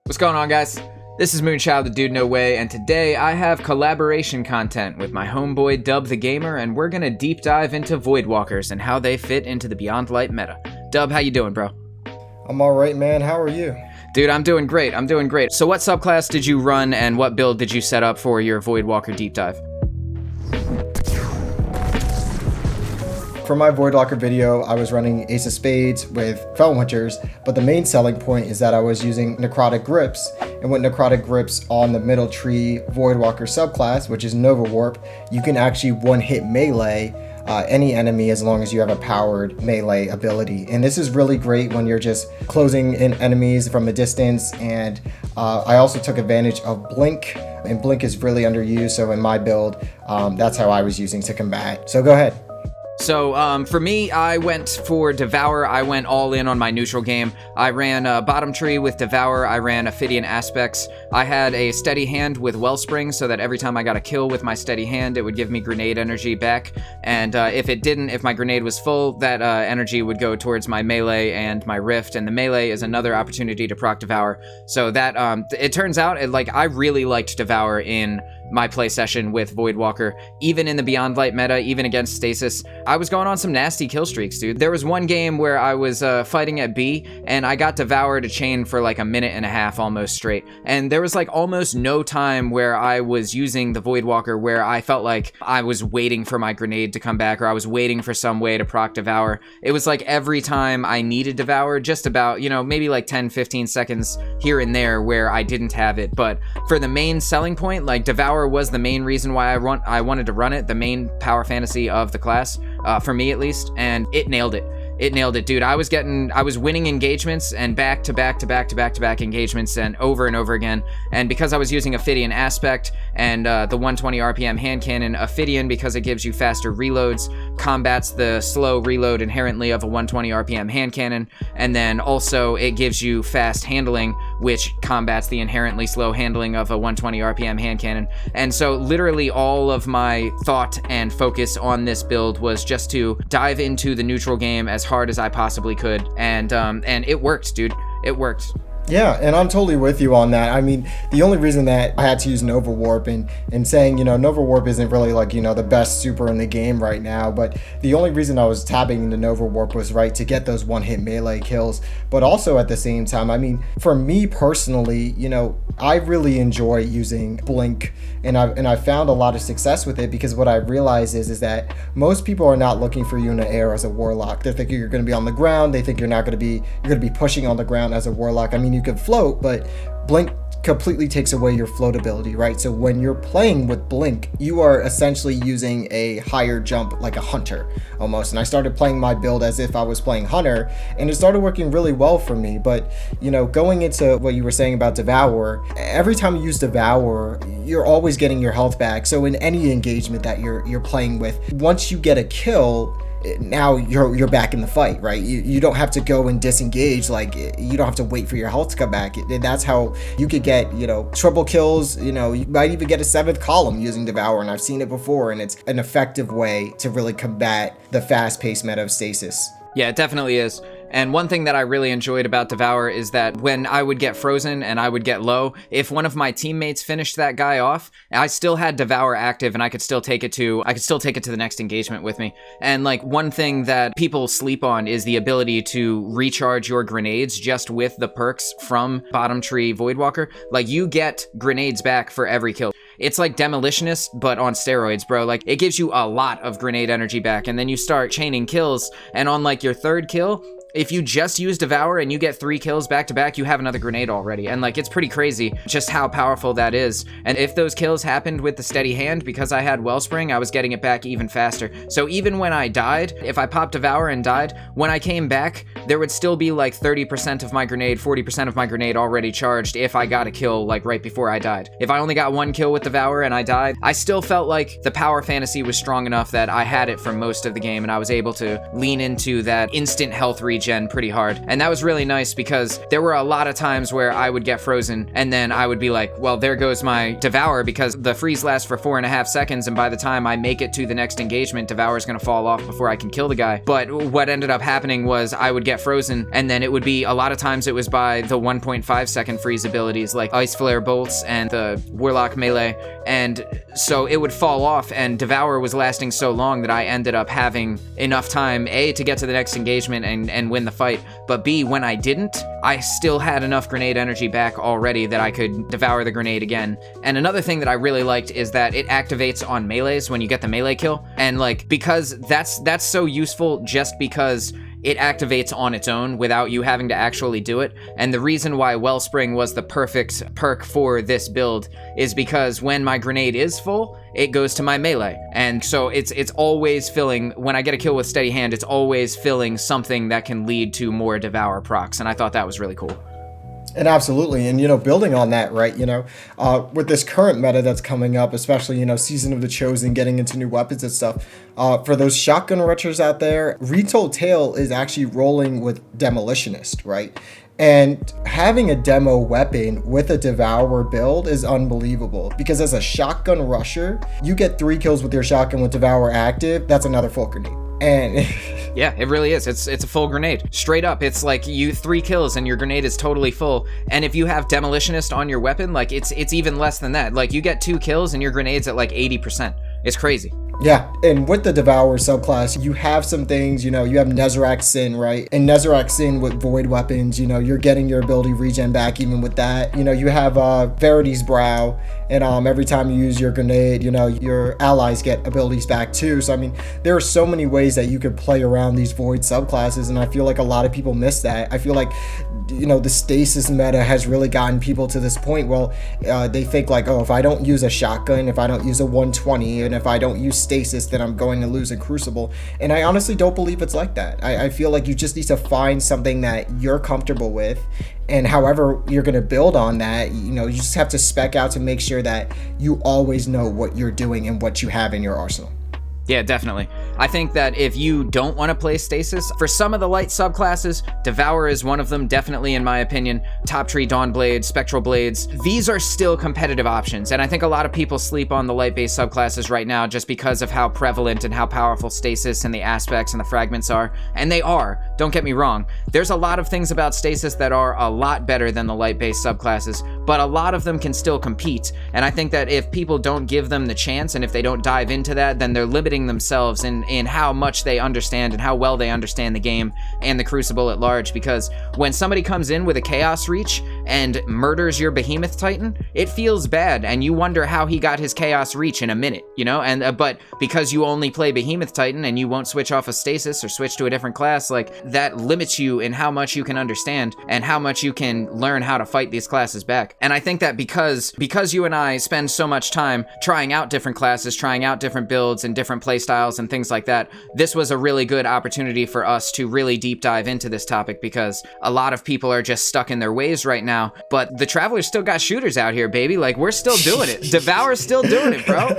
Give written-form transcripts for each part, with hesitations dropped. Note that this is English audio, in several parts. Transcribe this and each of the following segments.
What's going on, guys? This is Moonchild, the Dude No Way, and today I have collaboration content with my homeboy Dub the Gamer, and we're gonna deep dive into Voidwalkers and how they fit into the Beyond Light meta. Dub, how you doing, bro? I'm alright, man. How are you? Dude, I'm doing great. So what subclass did you run and what build did you set up for your Voidwalker deep dive? For my Voidwalker video, I was running Ace of Spades with Felwinchers, but the main selling point is that I was using Necrotic Grips, and with Necrotic Grips on the middle tree Voidwalker subclass, which is Nova Warp, you can actually one-hit melee any enemy as long as you have a powered melee ability. And this is really great when you're just closing in enemies from a distance, and I also took advantage of Blink, and Blink is really underused, so in my build, that's how I was using to combat. So go ahead. So, for me, I went for Devour. I went all in on my neutral game. I ran bottom tree with Devour. I ran Ophidian Aspects. I had a steady hand with Wellspring, so that every time I got a kill with my steady hand, it would give me grenade energy back. And if my grenade was full, that energy would go towards my melee and my rift. And the melee is another opportunity to proc Devour. So that, it turns out, I really liked Devour in my play session with Voidwalker, even in the Beyond Light meta, even against Stasis. I was going on some nasty kill streaks, dude. There was one game where I was fighting at B, and I got Devour to chain for like a minute and a half almost straight. And there was like almost no time where I was using the Voidwalker where I felt like I was waiting for my grenade to come back, or I was waiting for some way to proc Devour. It was like every time I needed Devour, just about, maybe like 10-15 seconds here and there where I didn't have it. But for the main selling point, like Devour was the main reason why I wanted to run it, the main power fantasy of the class, for me at least, and it nailed it. It nailed it, dude. I was winning engagements and back to back engagements and over again. And because I was using Ophidian Aspect and the 120 RPM hand cannon, Ophidian, because it gives you faster reloads, combats the slow reload inherently of a 120 RPM hand cannon. And then also it gives you fast handling, which combats the inherently slow handling of a 120 RPM hand cannon. And so literally all of my thought and focus on this build was just to dive into the neutral game as hard as I possibly could, and it worked, dude. It worked. Yeah, and I'm totally with you on that. I mean, the only reason that I had to use Nova Warp and saying, Nova Warp isn't really like, the best super in the game right now, but the only reason I was tapping into Nova Warp was to get those one-hit melee kills, but also at the same time, I mean, for me personally, I really enjoy using Blink, and I found a lot of success with it, because what I realize is that most people are not looking for you in the air as a Warlock. They think you're going to be on the ground. They think you're going to be pushing on the ground as a Warlock. I mean, you could float, but Blink completely takes away your float ability, right? So when you're playing with Blink, you are essentially using a higher jump, like a Hunter almost. And I started playing my build as if I was playing Hunter, and it started working really well for me. But going into what you were saying about Devour, every time you use Devour, you're always getting your health back. So in any engagement that you're playing with, once you get a kill, now you're back in the fight, right? You don't have to go and disengage, you don't have to wait for your health to come back. That's how you could get triple kills. You might even get a 7th column using Devour, and I've seen it before, and it's an effective way to really combat the fast-paced meta of Stasis. Yeah, it definitely is. And one thing that I really enjoyed about Devour is that when I would get frozen and I would get low, if one of my teammates finished that guy off, I still had Devour active, and I could still take it to the next engagement with me. And one thing that people sleep on is the ability to recharge your grenades just with the perks from bottom tree Voidwalker. You get grenades back for every kill. It's like Demolitionist, but on steroids, bro. It gives you a lot of grenade energy back, and then you start chaining kills, and on your third kill, if you just use Devour and you get 3 kills back to back, you have another grenade already. And it's pretty crazy just how powerful that is. And if those kills happened with the steady hand, because I had Wellspring, I was getting it back even faster. So even when I died, if I popped Devour and died, when I came back, there would still be 30% of my grenade, 40% of my grenade already charged if I got a kill right before I died. If I only got 1 kill with Devour and I died, I still felt like the power fantasy was strong enough that I had it for most of the game, and I was able to lean into that instant health regen regen pretty hard. And that was really nice because there were a lot of times where I would get frozen and then I would be like, well, there goes my Devour, because the freeze lasts for 4.5 seconds, and by the time I make it to the next engagement, Devour's gonna fall off before I can kill the guy. But what ended up happening was I would get frozen, and then it would be, a lot of times it was by the 1.5 second freeze abilities like Ice Flare Bolts and the Warlock melee, and so it would fall off, and Devour was lasting so long that I ended up having enough time, A, to get to the next engagement and win the fight, but B, when I didn't, I still had enough grenade energy back already that I could devour the grenade again. And another thing that I really liked is that it activates on melees when you get the melee kill, and like, because that's so useful just because it activates on its own without you having to actually do it. And the reason why Wellspring was the perfect perk for this build is because when my grenade is full, it goes to my melee. And so it's always filling, when I get a kill with steady hand, it's always filling something that can lead to more Devour procs. And I thought that was really cool. And absolutely, and building on that, right, with this current meta that's coming up, especially, Season of the Chosen, getting into new weapons and stuff, for those shotgun rushers out there, Retold Tale is actually rolling with Demolitionist, right? And having a demo weapon with a Devourer build is unbelievable, because as a shotgun rusher, you get 3 kills with your shotgun with Devourer active, that's another full grenade. And yeah, it really is. It's a full grenade. Straight up, it's like you 3 kills and your grenade is totally full. And if you have Demolitionist on your weapon, like it's even less than that. Like you get 2 kills and your grenade's at like 80%. It's crazy. Yeah, and with the Devour subclass, you have some things, you have Nezarec Sin, right? And Nezarec Sin with Void weapons, you're getting your ability regen back even with that. You have Verity's Brow, and every time you use your grenade, your allies get abilities back too. So, I mean, there are so many ways that you could play around these Void subclasses, and I feel like a lot of people miss that. I feel like, the Stasis meta has really gotten people to this point where they think like, oh, if I don't use a shotgun, if I don't use a 120, and if I don't use Stasis, then I'm going to lose in Crucible. And I honestly don't believe it's like that. I feel like you just need to find something that you're comfortable with, and however you're going to build on that, you just have to spec out to make sure that you always know what you're doing and what you have in your arsenal. Yeah, definitely. I think that if you don't want to play Stasis, for some of the light subclasses, Devour is one of them, definitely in my opinion. Top Tree, Dawn Blade, Spectral Blades, these are still competitive options, and I think a lot of people sleep on the light-based subclasses right now just because of how prevalent and how powerful Stasis and the aspects and the fragments are, and they are, don't get me wrong. There's a lot of things about Stasis that are a lot better than the light-based subclasses, but a lot of them can still compete, and I think that if people don't give them the chance, and if they don't dive into that, then they're limiting themselves in how much they understand and how well they understand the game and the Crucible at large, because when somebody comes in with a Chaos Reach and murders your Behemoth Titan, it feels bad, and you wonder how he got his Chaos Reach in a minute, and but because you only play Behemoth Titan and you won't switch off a Stasis or switch to a different class, like that limits you in how much you can understand and how much you can learn how to fight these classes back. And I think that because you and I spend so much time trying out different classes, trying out different builds and different playstyles and things like that, this was a really good opportunity for us to really deep dive into this topic, because a lot of people are just stuck in their ways right now, but the Travelers still got shooters out here, baby. Like, we're still doing it. Devour's still doing it, bro.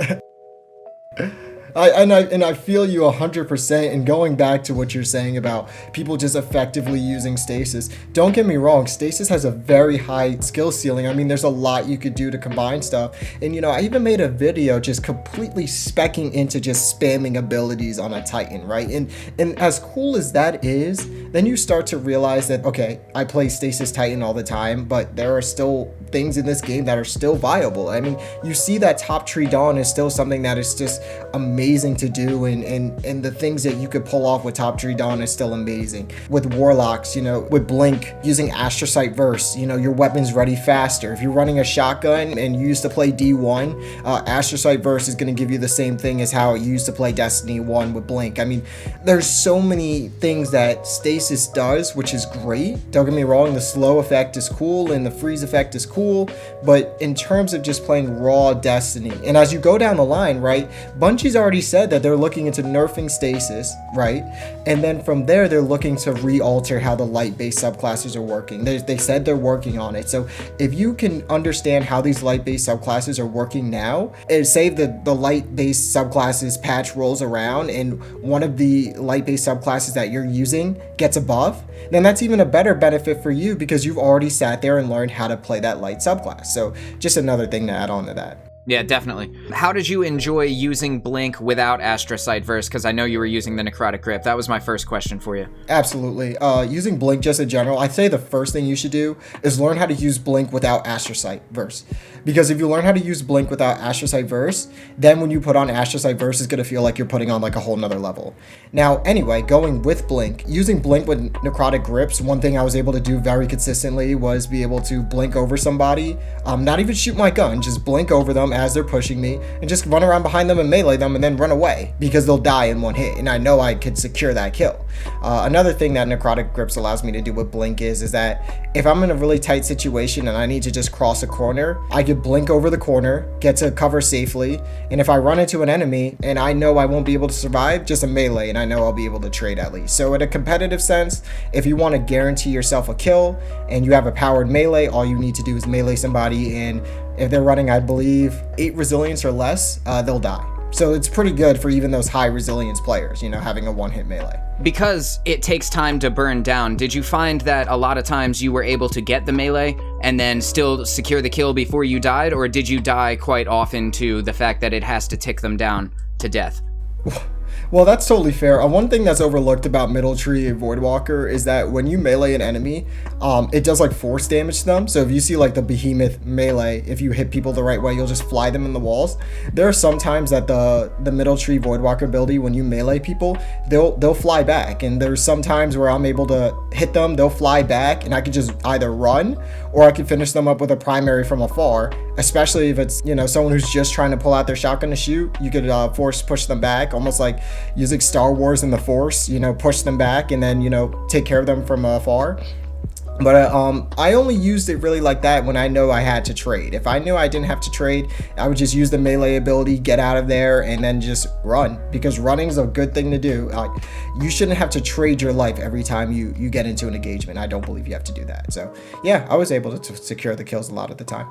I feel you 100%. And going back to what you're saying about people just effectively using Stasis, don't get me wrong, Stasis has a very high skill ceiling. I mean, there's a lot you could do to combine stuff. And I even made a video just completely specking into just spamming abilities on a Titan, right? And as cool as that is, then you start to realize that, okay, I play Stasis Titan all the time, but there are still things in this game that are still viable. I mean, you see that Top Tree Dawn is still something that is just amazing to do, and the things that you could pull off with Top Tree Dawn is still amazing. With Warlocks, with Blink, using Astrocyte Verse, your weapon's ready faster. If you're running a shotgun and you used to play D1, Astrocyte Verse is going to give you the same thing as how it used to play Destiny 1 with Blink. I mean, there's so many things that Stasis does, which is great. Don't get me wrong, the slow effect is cool and the freeze effect is cool, but in terms of just playing raw Destiny, and as you go down the line, right, Bungie's already already said that they're looking into nerfing Stasis, right? And then from there, they're looking to re-alter how the light-based subclasses are working. They said they're working on it. So if you can understand how these light-based subclasses are working now, and say the light-based subclasses patch rolls around and one of the light-based subclasses that you're using gets a buff, then that's even a better benefit for you because you've already sat there and learned how to play that light subclass. So just another thing to add on to that. Yeah, definitely. How did you enjoy using Blink without Astrocyte Verse? Because I know you were using the Necrotic Grip. That was my first question for you. Absolutely. Using Blink just in general, I'd say the first thing you should do is learn how to use Blink without Astrocyte Verse. Because if you learn how to use Blink without Astrocyte Verse, then when you put on Astrocyte Verse, it's going to feel like you're putting on like a whole nother level. Now, anyway, going with Blink, using Blink with Necrotic Grips, one thing I was able to do very consistently was be able to blink over somebody, not even shoot my gun, just blink over them as they're pushing me and just run around behind them and melee them and then run away because they'll die in one hit. And I know I could secure that kill. Another thing that Necrotic Grips allows me to do with Blink is that if I'm in a really tight situation and I need to just cross a corner, I could blink over the corner, get to cover safely, and if I run into an enemy and I know I won't be able to survive, just a melee and I know I'll be able to trade at least. So in a competitive sense, if you want to guarantee yourself a kill and you have a powered melee, all you need to do is melee somebody, and if they're running, I believe, 8 resilience or less, they'll die. So it's pretty good for even those high resilience players, you know, having a one-hit melee. Because it takes time to burn down, did you find that a lot of times you were able to get the melee and then still secure the kill before you died, or did you die quite often to the fact that it has to tick them down to death? Well, that's totally fair. One thing that's overlooked about Middle Tree and Voidwalker is that when you melee an enemy, it does like force damage to them. So if you see like the Behemoth melee, if you hit people the right way, you'll just fly them in the walls. There are some times that the Middle Tree Voidwalker ability, when you melee people, they'll fly back. And there's some times where I'm able to hit them, they'll fly back, and I can just either run or I can finish them up with a primary from afar. Especially if it's, you know, someone who's just trying to pull out their shotgun to shoot, you could force push them back, almost like using Star Wars and the Force, you know, push them back and then, you know, take care of them from afar. But I only used it really like that when I know I had to trade. If I knew I didn't have to trade, I would just use the melee ability, get out of there, and then just run. Because running is a good thing to do. You shouldn't have to trade your life every time you get into an engagement. I don't believe you have to do that. So yeah, I was able to secure the kills a lot of the time.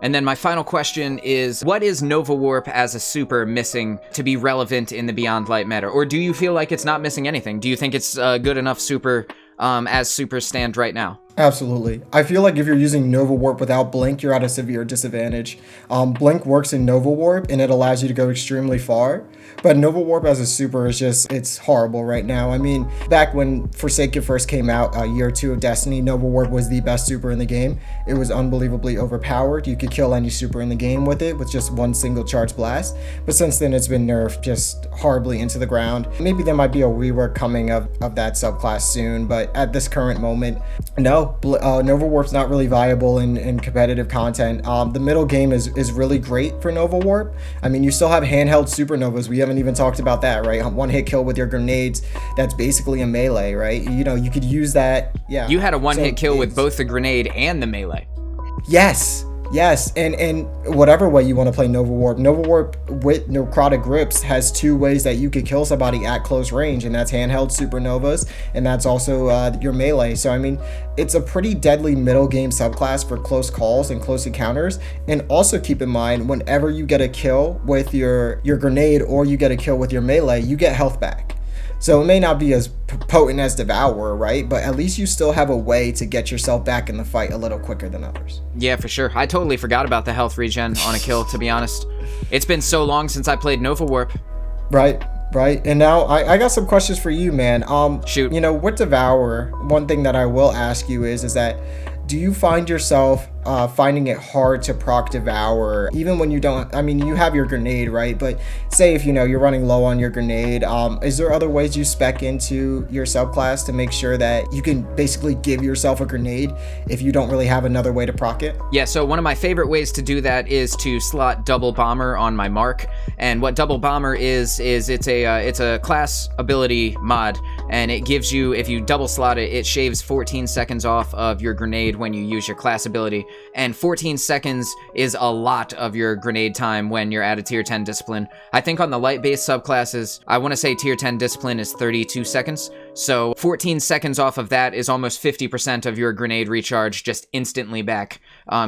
And then my final question is, what is Nova Warp as a super missing to be relevant in the Beyond Light meta? Or do you feel like it's not missing anything? Do you think it's a good enough super as super stand right now? Absolutely. I feel like if you're using Nova Warp without Blink, you're at a severe disadvantage. Blink works in Nova Warp and it allows you to go extremely far. But Nova Warp as a super is just, it's horrible right now. I mean, back when Forsaken first came out, year 2 of Destiny, Nova Warp was the best super in the game. It was unbelievably overpowered. You could kill any super in the game with it with just one single charge blast. But since then, it's been nerfed just horribly into the ground. Maybe there might be a rework coming of that subclass soon, but at this current moment, no. Nova Warp's not really viable in competitive content. The middle game is really great for Nova Warp. I mean, you still have handheld supernovas. We haven't even talked about that, right? One hit kill with your grenades. That's basically a melee, right? You know, you could use that. Yeah. You had a one hit kill with both the grenade and the melee. Yes. Yes, and whatever way you want to play Nova Warp with Necrotic Grips has 2 ways that you could kill somebody at close range, and that's handheld supernovas, and that's also your melee. So I mean, it's a pretty deadly middle game subclass for close calls and close encounters. And also keep in mind, whenever you get a kill with your grenade or you get a kill with your melee, you get health back. So it may not be as potent as Devour, right? But at least you still have a way to get yourself back in the fight a little quicker than others. Yeah, for sure. I totally forgot about the health regen on a kill, to be honest. It's been so long since I played Nova Warp. Right. And now I got some questions for you, man. Shoot. You know, with Devour, one thing that I will ask you is that, do you find yourself finding it hard to proc Devour, even when you don't? I mean, you have your grenade, right? But say if, you know, you're running low on your grenade, is there other ways you spec into your subclass to make sure that you can basically give yourself a grenade if you don't really have another way to proc it? Yeah, so one of my favorite ways to do that is to slot Double Bomber on my mark. And what Double Bomber is it's a class ability mod, and it gives you, if you double slot it, it shaves 14 seconds off of your grenade when you use your class ability. and 14 seconds is a lot of your grenade time when you're at a tier 10 discipline. I think on the light-based subclasses, I want to say tier 10 discipline is 32 seconds, so 14 seconds off of that is almost 50% of your grenade recharge just instantly back.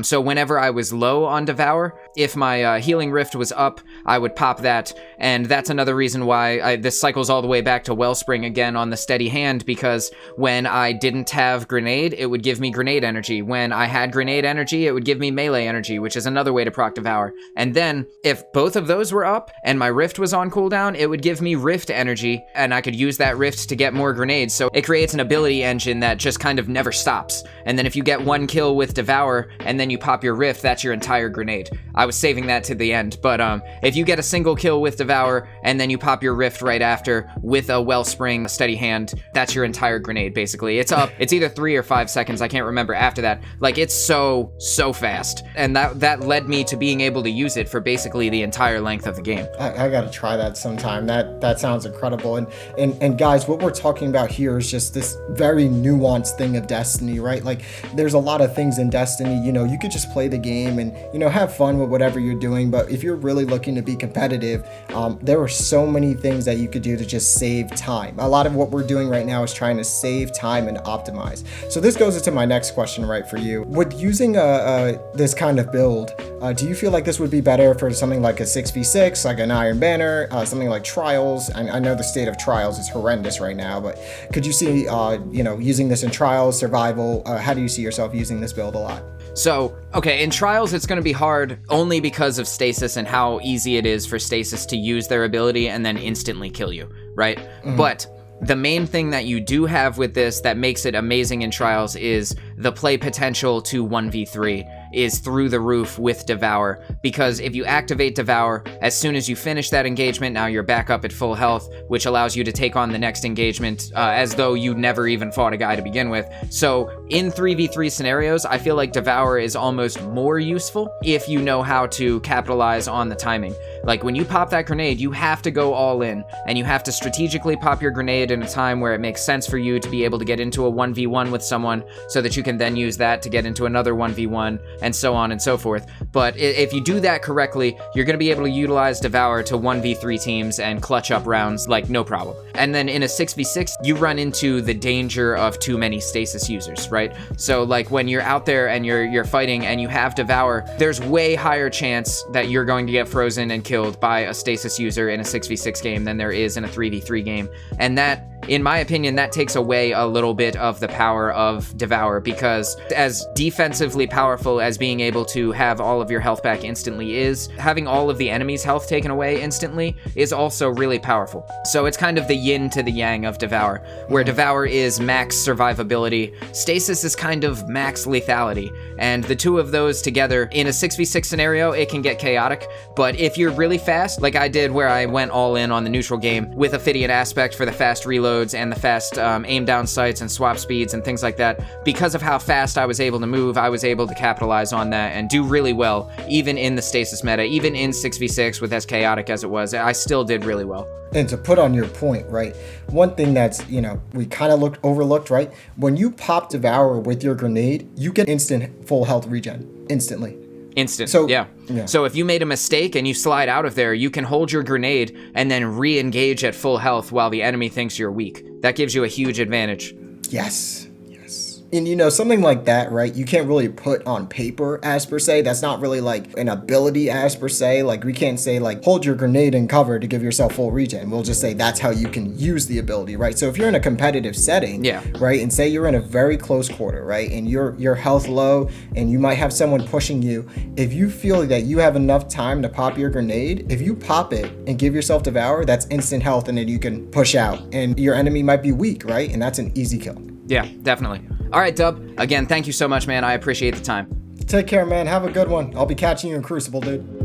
So whenever I was low on Devour, if my healing rift was up, I would pop that, and that's another reason why this cycles all the way back to Wellspring again on the steady hand, because when I didn't have grenade, it would give me grenade energy. When I had grenade energy, it would give me melee energy, which is another way to proc Devour. And then, if both of those were up and my rift was on cooldown, it would give me rift energy, and I could use that rift to get more grenades. So it creates an ability engine that just kind of never stops. And then if you get one kill with Devour and then you pop your rift, that's your entire grenade. I was saving that to the end, but if you get a single kill with Devour and then you pop your rift right after with a Wellspring steady hand, that's your entire grenade basically. It's up. It's either 3 or 5 seconds, I can't remember after that. Like, it's so fast. And that led me to being able to use it for basically the entire length of the game. I gotta try that sometime. That sounds incredible. And guys, what we're talking about here is just this very nuanced thing of Destiny, right? Like, there's a lot of things in Destiny, you know, you could just play the game and, you know, have fun with whatever you're doing, but if you're really looking to be competitive, there are so many things that you could do to just save time. A lot of what we're doing right now is trying to save time and optimize. So this goes into my next question, right, for you. With using this kind of build, do you feel like this would be better for something like a 6v6, like an Iron Banner, something like Trials? I know the state of Trials is horrendous right now, but could you see, you know, using this in Trials, Survival? How do you see yourself using this build a lot? So, okay, in Trials, it's going to be hard only because of Stasis and how easy it is for Stasis to use their ability and then instantly kill you, right? Mm-hmm. But the main thing that you do have with this that makes it amazing in Trials is the play potential to 1v3 is through the roof with Devour, because if you activate Devour, as soon as you finish that engagement, now you're back up at full health, which allows you to take on the next engagement as though you never even fought a guy to begin with. So in 3v3 scenarios, I feel like Devour is almost more useful if you know how to capitalize on the timing. Like, when you pop that grenade, you have to go all in, and you have to strategically pop your grenade in a time where it makes sense for you to be able to get into a 1v1 with someone so that you can then use that to get into another 1v1, and so on and so forth. But if you do that correctly, you're going to be able to utilize Devour to 1v3 teams and clutch up rounds like no problem. And then in a 6v6, you run into the danger of too many Stasis users, right? So like, when you're out there and you're fighting and you have Devour, there's way higher chance that you're going to get frozen and killed by a Stasis user in a 6v6 game than there is in a 3v3 game. And that, in my opinion, that takes away a little bit of the power of Devour, because as defensively powerful as being able to have all of your health back instantly is, having all of the enemy's health taken away instantly is also really powerful. So it's kind of the yin to the yang of Devour, where Devour is max survivability, Stasis is kind of max lethality, and the two of those together in a 6v6 scenario, it can get chaotic. But if you're really fast, like I did where I went all in on the neutral game with Ophidian Aspect for the fast reloads and the fast aim down sights and swap speeds and things like that, because of how fast I was able to move, I was able to capitalize on that and do really well, even in the Stasis meta, even in 6v6 with as chaotic as it was, I still did really well. And to put on your point, right, one thing that's, you know, we kind of overlooked, right, when you pop Devour with your grenade, you get instant full health regen, instantly. Instant. So, yeah. So if you made a mistake and you slide out of there, you can hold your grenade and then re-engage at full health while the enemy thinks you're weak. That gives you a huge advantage. Yes. And, you know, something like that, right, you can't really put on paper as per se. That's not really like an ability as per se. Like, we can't say like, hold your grenade in cover to give yourself full regen. We'll just say that's how you can use the ability, right? So if you're in a competitive setting, right, and say you're in a very close quarter, right, and your health low and you might have someone pushing you, if you feel that you have enough time to pop your grenade, if you pop it and give yourself Devour, that's instant health, and then you can push out and your enemy might be weak, right? And that's an easy kill. Yeah, definitely. All right, Dub. Again, thank you so much, man. I appreciate the time. Take care, man. Have a good one. I'll be catching you in Crucible, dude.